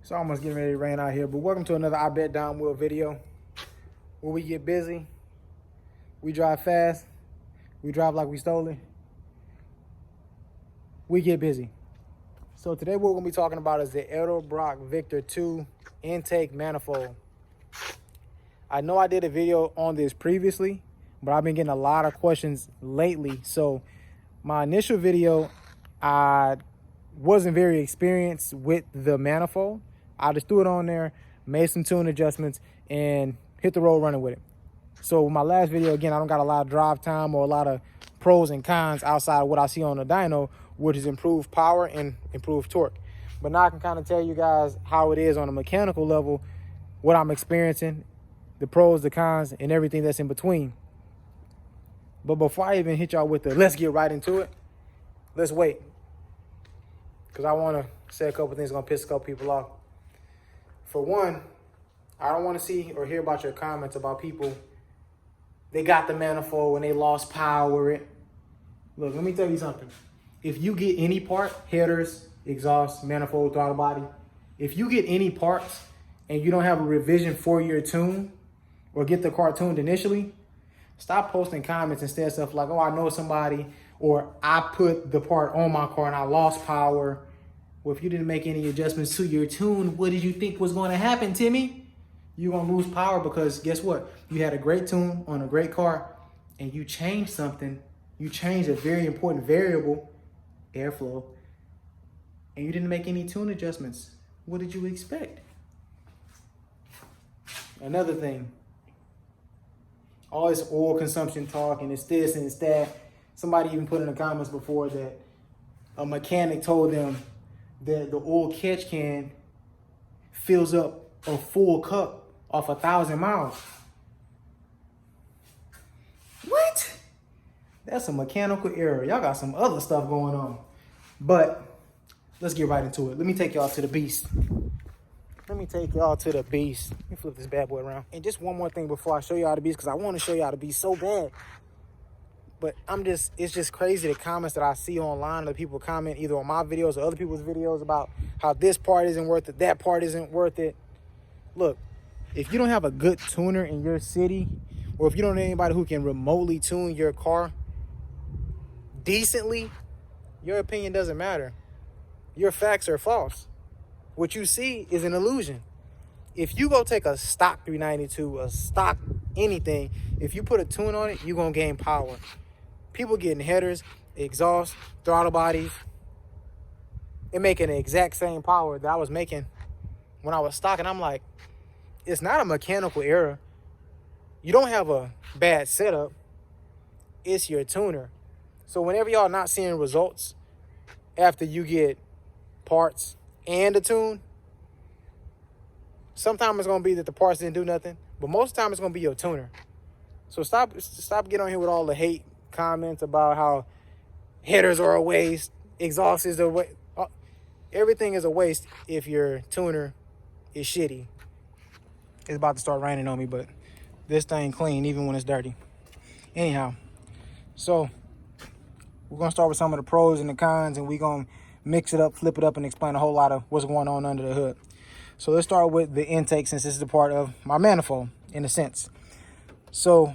It's almost getting ready to rain out here, but welcome to another I Bet Dom Will video where we get busy, we drive fast, we drive like we stole it, we get busy. So today what we're going to be talking about is the Edelbrock Victor 2 intake manifold. I know I did a video on this previously, but I've been getting a lot of questions lately. So my initial video, I wasn't very experienced with the manifold. I just threw it on there, made some tune adjustments, and hit the road running with it. So my last video, again, I don't got a lot of drive time or a lot of pros and cons outside of what I see on the dyno, which is improved power and improved torque. But now I can kind of tell you guys how it is on a mechanical level, what I'm experiencing, the pros, the cons, and everything that's in between. But before I even hit y'all with the let's get right into it, let's wait. Because I want to say a couple things going to piss a couple people off. For one, I don't want to see or hear about your comments about people, they got the manifold and they lost power. Look, let me tell you something. If you get any part, headers, exhaust, manifold, throttle body, if you get any parts and you don't have a revision for your tune or get the car tuned initially, stop posting comments instead of stuff like, oh, I know somebody, or I put the part on my car and I lost power. Well, if you didn't make any adjustments to your tune, what did you think was going to happen, Timmy? You're going to lose power because guess what? You had a great tune on a great car and you changed something. You changed a very important variable, airflow, and you didn't make any tune adjustments. What did you expect? Another thing, all this oil consumption talk and it's this and it's that. Somebody even put in the comments before that a mechanic told them that the oil catch can fills up a full cup off 1,000 miles. What? That's a mechanical error. Y'all got some other stuff going on. But let's get right into it. Let me take y'all to the beast. Let me flip this bad boy around. And just one more thing before I show y'all the beast, because I want to show y'all the beast so bad. But it's just crazy the comments that I see online that people comment either on my videos or other people's videos about how this part isn't worth it, that part isn't worth it. Look, if you don't have a good tuner in your city, or if you don't know anybody who can remotely tune your car decently, your opinion doesn't matter. Your facts are false. What you see is an illusion. If you go take a stock 392, a stock anything, if you put a tune on it, you're going to gain power. People getting headers, exhaust, throttle bodies, they're making the exact same power that I was making when I was stocking. I'm like, it's not a mechanical error. You don't have a bad setup. It's your tuner. So whenever y'all not seeing results after you get parts and a tune, sometimes it's going to be that the parts didn't do nothing, but most of the time it's going to be your tuner. So stop getting on here with all the hate comments about how headers are a waste, exhaust is a waste. Everything is a waste if your tuner is shitty. It's about to start raining on me, but this thing clean even when it's dirty. Anyhow, so we're going to start with some of the pros and the cons, and we're going to mix it up, flip it up, and explain a whole lot of what's going on under the hood. So let's start with the intake, since this is a part of my manifold in a sense. So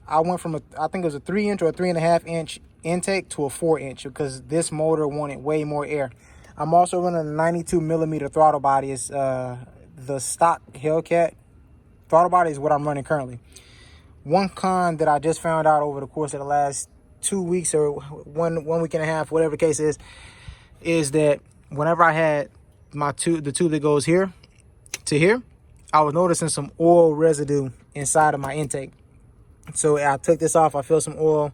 I went from I think it was a 3-inch or a 3.5-inch intake to a 4-inch because this motor wanted way more air. I'm also running a 92 millimeter throttle body. It's the stock Hellcat throttle body is what I'm running currently. One con that I just found out over the course of the last 2 weeks or one week and a half, whatever the case is that whenever I had the tube that goes here to here, I was noticing some oil residue inside of my intake. So I took this off, I filled some oil,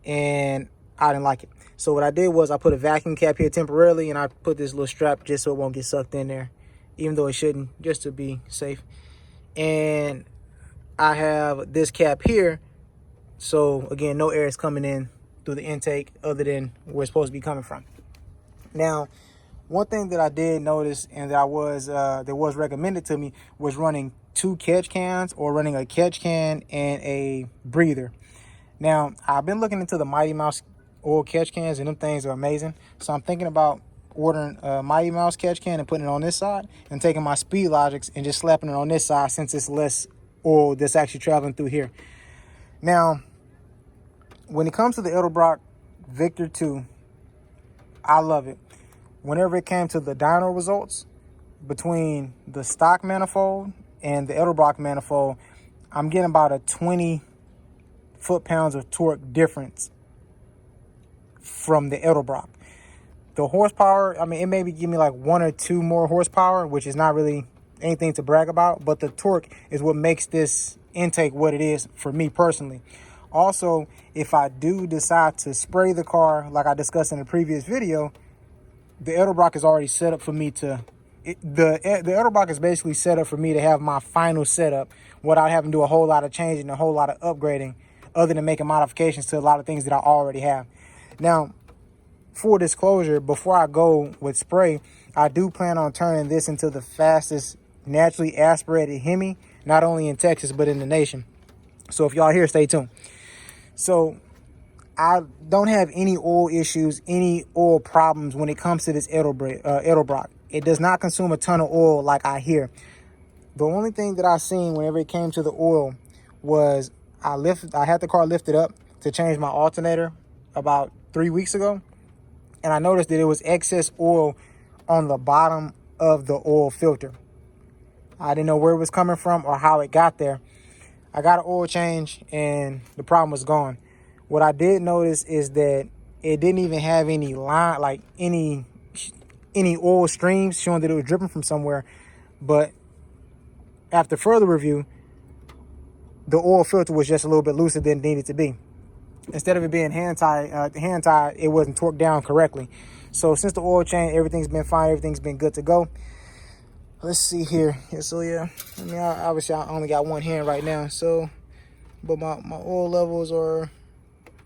and I didn't like it. So what I did was I put a vacuum cap here temporarily, and I put this little strap just so it won't get sucked in there, even though it shouldn't, just to be safe. And I have this cap here, so again, no air is coming in through the intake other than where it's supposed to be coming from. Now, one thing that I did notice and that was recommended to me was running 2 catch cans or running a catch can and a breather. Now, I've been looking into the Mighty Mouse oil catch cans, and them things are amazing. So I'm thinking about ordering a Mighty Mouse catch can and putting it on this side, and taking my Speed Logics and just slapping it on this side, since it's less oil that's actually traveling through here. Now, when it comes to the Edelbrock Victor 2, I love it. Whenever it came to the dyno results between the stock manifold and the Edelbrock manifold, I'm getting about a 20 foot-pounds of torque difference from the Edelbrock. The horsepower, I mean, it maybe give me like 1 or 2 more horsepower, which is not really anything to brag about, but the torque is what makes this intake what it is for me personally. Also, if I do decide to spray the car, like I discussed in the previous video, the Edelbrock is already set up for me to, the Edelbrock is basically set up for me to have my final setup without having to do a whole lot of changing, a whole lot of upgrading, other than making modifications to a lot of things that I already have. Now, full disclosure, before I go with spray, I do plan on turning this into the fastest naturally aspirated Hemi, not only in Texas, but in the nation. So if y'all here, stay tuned. So I don't have any oil issues, any oil problems when it comes to this Edelbrock. It does not consume a ton of oil like I hear. The only thing that I seen whenever it came to the oil was I had the car lifted up to change my alternator about 3 weeks ago, and I noticed that there was excess oil on the bottom of the oil filter. I didn't know where it was coming from or how it got there. I got an oil change and the problem was gone. What I did notice is that it didn't even have any line, like any oil streams showing that it was dripping from somewhere. But after further review, the oil filter was just a little bit looser than it needed to be. Instead of it being hand tied, it wasn't torqued down correctly. So since the oil change, everything's been fine. Everything's been good to go. Let's see here. So yeah, I mean, obviously I only got one hand right now. So, but my oil levels are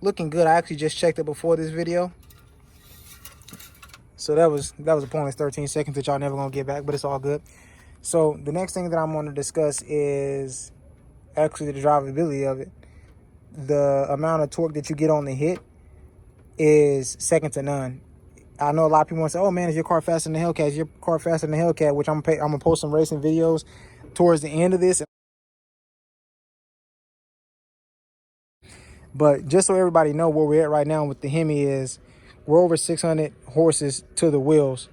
looking good. I actually just checked it before this video. So that was a pointless 13 seconds that y'all never gonna get back, but it's all good. So the next thing that I'm going to discuss is actually the drivability of it. The amount of torque that you get on the hit is second to none. I know a lot of people want to say, oh man, is your car faster than the Hellcat? Is your car faster than the Hellcat? Which I'm gonna post some racing videos towards the end of this. But just so everybody know where we're at right now with the Hemi is, we're over 600 horses to the wheels,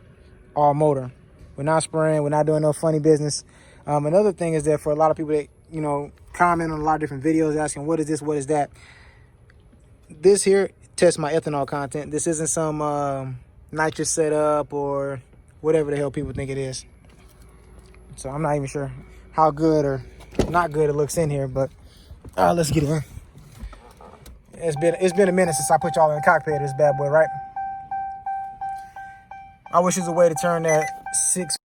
all motor. We're not spraying, we're not doing no funny business. Another thing is that for a lot of people that, you know, comment on a lot of different videos asking, what is this, what is that? This here tests my ethanol content. This isn't some nitrous setup or whatever the hell people think it is. So I'm not even sure how good or not good it looks in here, but let's get in. It's been a minute since I put y'all in the cockpit of this bad boy, right? I wish there's a way to turn that 6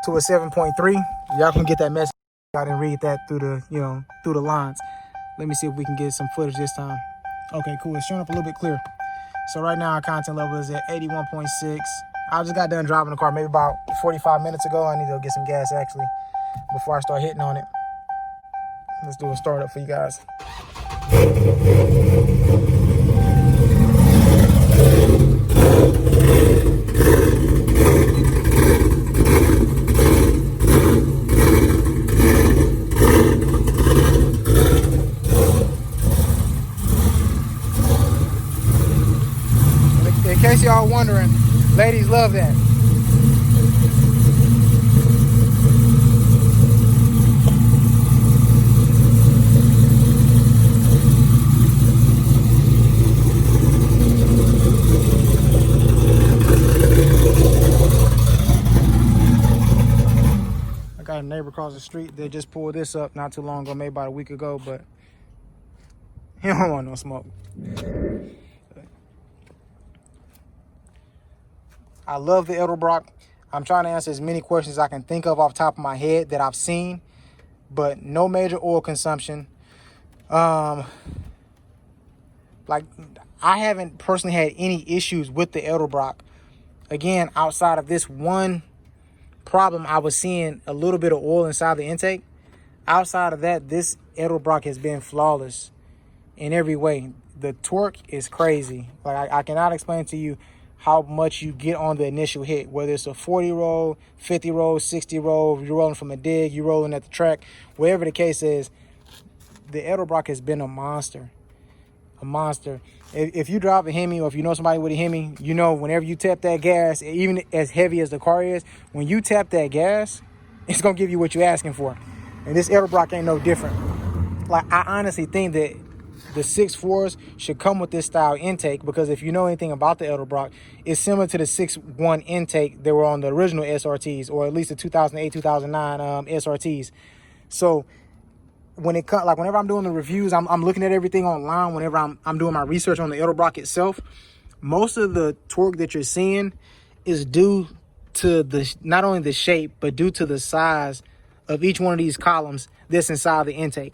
to a 7.3. Y'all can get that message. I didn't read that through the lines. Let me see if we can get some footage this time. Okay, cool. It's showing up a little bit clear. So right now our content level is at 81.6. I just got done driving the car maybe about 45 minutes ago. I need to go get some gas actually before I start hitting on it. Let's do a startup for you guys. In case y'all wondering, ladies love that. I got a neighbor across the street that just pulled this up not too long ago, maybe about a week ago, but he don't want no smoke. I love the Edelbrock. I'm trying to answer as many questions as I can think of off the top of my head that I've seen, but no major oil consumption. Like, I haven't personally had any issues with the Edelbrock. Again, outside of this one problem, I was seeing a little bit of oil inside the intake. Outside of that, this Edelbrock has been flawless in every way. The torque is crazy. Like, I cannot explain to you how much you get on the initial hit, whether it's a 40 roll, 50 roll, 60 roll, you're rolling from a dig, you're rolling at the track, whatever the case is. The Edelbrock has been a monster. A monster. If you drive a Hemi, or if you know somebody with a Hemi, you know whenever you tap that gas, even as heavy as the car is, when you tap that gas, it's going to give you what you're asking for. And this Edelbrock ain't no different. Like, I honestly think that the 6.4s should come with this style intake, because if you know anything about the Edelbrock, it's similar to the 6.1 intake that were on the original SRTs, or at least the 2008, 2009 SRTs. So when it comes, like whenever I'm doing the reviews, I'm looking at everything online. Whenever I'm doing my research on the Edelbrock itself, most of the torque that you're seeing is due to the not only the shape, but due to the size of each one of these columns that's inside the intake.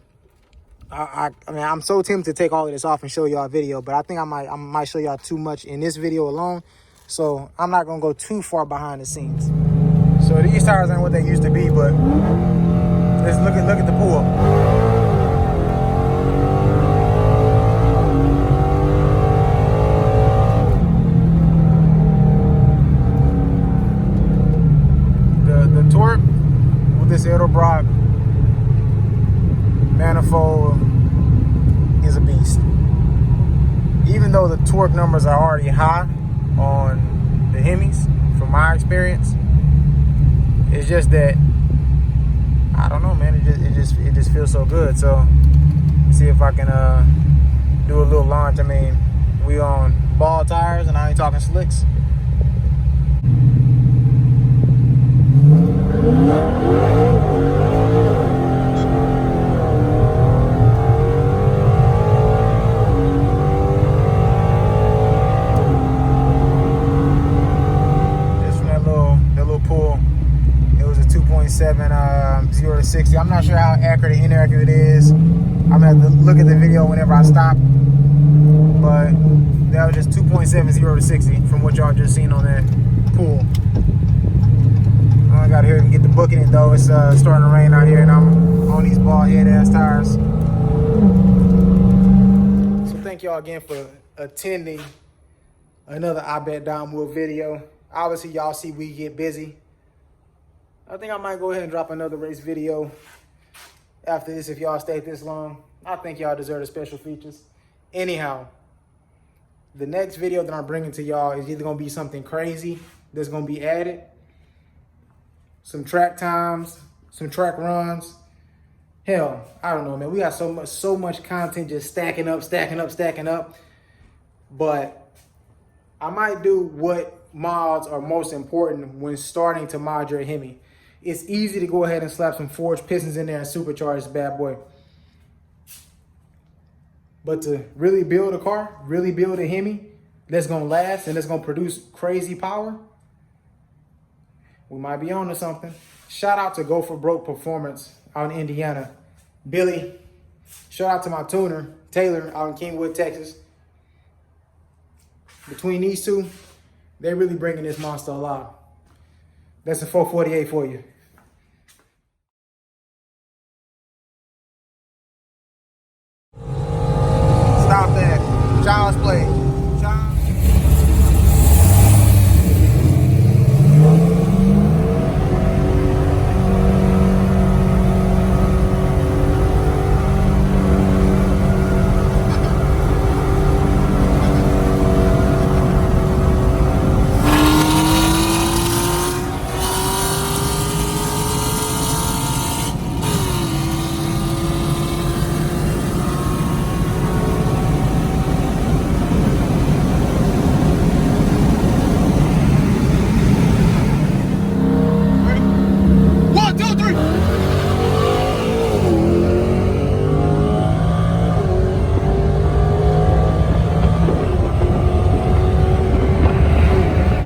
I mean, I'm so tempted to take all of this off and show y'all a video, but I think I might show y'all too much in this video alone. So I'm not gonna go too far behind the scenes. So these tires ain't what they used to be, but let's look at the pull. The torque with this Edelbrock Manifold is a beast. Even though the torque numbers are already high on the Hemis, from my experience, it's just that I don't know, man. It just feels so good. So let's see if I can do a little launch. I mean, we on ball tires, and I ain't talking slicks. Pull. It was a 2.7 0 to 60. I'm not sure how accurate or inaccurate it is. I'm gonna have to look at the video whenever I stop. But that was just 2.7 0 to 60 from what y'all just seen on that pull. I got here and get the book in it though. It's starting to rain out here, and I'm on these bald head ass tires. So thank y'all again for attending another I Bet Dom Wood video. Obviously, y'all see we get busy. I think I might go ahead and drop another race video after this if y'all stayed this long. I think y'all deserve the special features. Anyhow, the next video that I'm bringing to y'all is either going to be something crazy that's going to be added, some track times, some track runs. Hell, I don't know, man. We got so much content just stacking up. But I might do what mods are most important when starting to mod your Hemi. It's easy to go ahead and slap some forged pistons in there and supercharge this bad boy. But to really build a car, really build a Hemi that's gonna last and that's gonna produce crazy power, we might be on to something. Shout out to Go For Broke Performance out in Indiana. Billy. Shout out to my tuner, Taylor, out in Kingwood, Texas. Between these two, they're really bringing this monster alive. That's a 448 for you.